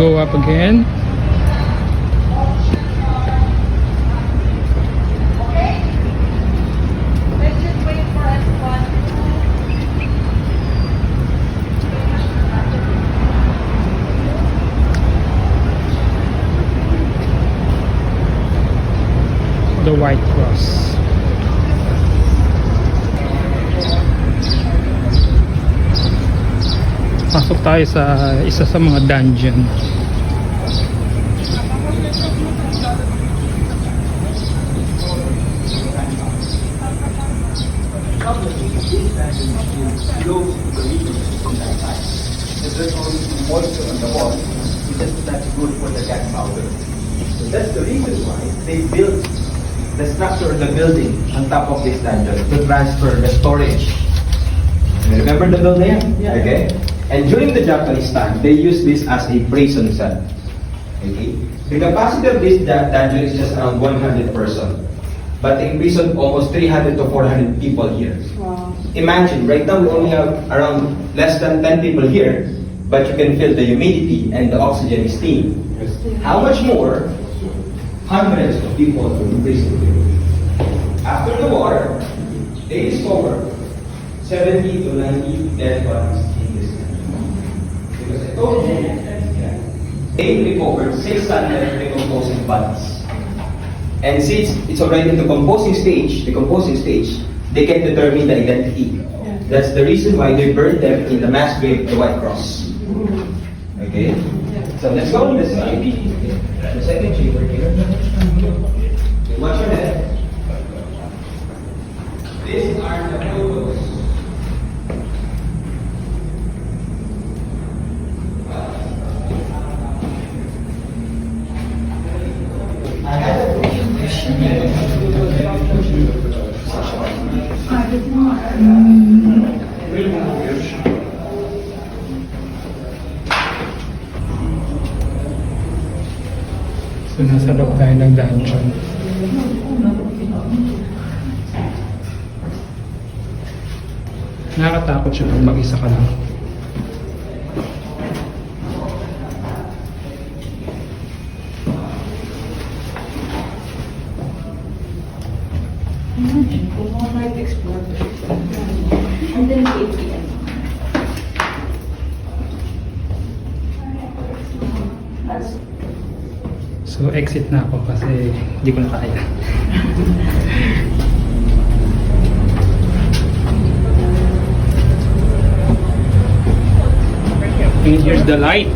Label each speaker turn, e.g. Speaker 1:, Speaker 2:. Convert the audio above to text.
Speaker 1: go up again. The White Cross. Pasok tayo sa isa sa mga dungeon.
Speaker 2: There's always moisture on the wall because that's good for the gunpowder. So that's the reason why they built the structure of the building on top of this dungeon to transfer the storage. You remember the building? Yeah. Okay. And during the Japanese time, they used this as a prison cell. Okay. The capacity of this dungeon is just around 100 persons, but they imprisoned almost 300 to 400 people here.
Speaker 3: Wow.
Speaker 2: Imagine, right now we only have around less than 10 people here, but you can feel the humidity and the oxygen is steam. How much more? Hundreds of people were imprisoned here. After the war, they discovered 70 to 90 dead bodies in this country. Because I told you, they recovered 600 decomposing bodies. And since it's already in the decomposing stage, they can determine the identity. That's the reason why they burned them in the mass grave, the White Cross. Okay? So let's go on this side. The second chamber here. Watch your head. These are the photos. I had a
Speaker 1: So nasa loob tayo ng dungeon. Nakakatakot siya pag mag-isa ka lang.
Speaker 3: Imagine kung mga night explore. And then 8 p.m.
Speaker 1: So exit na ako kasi hindi ko na kaya. And here's the light.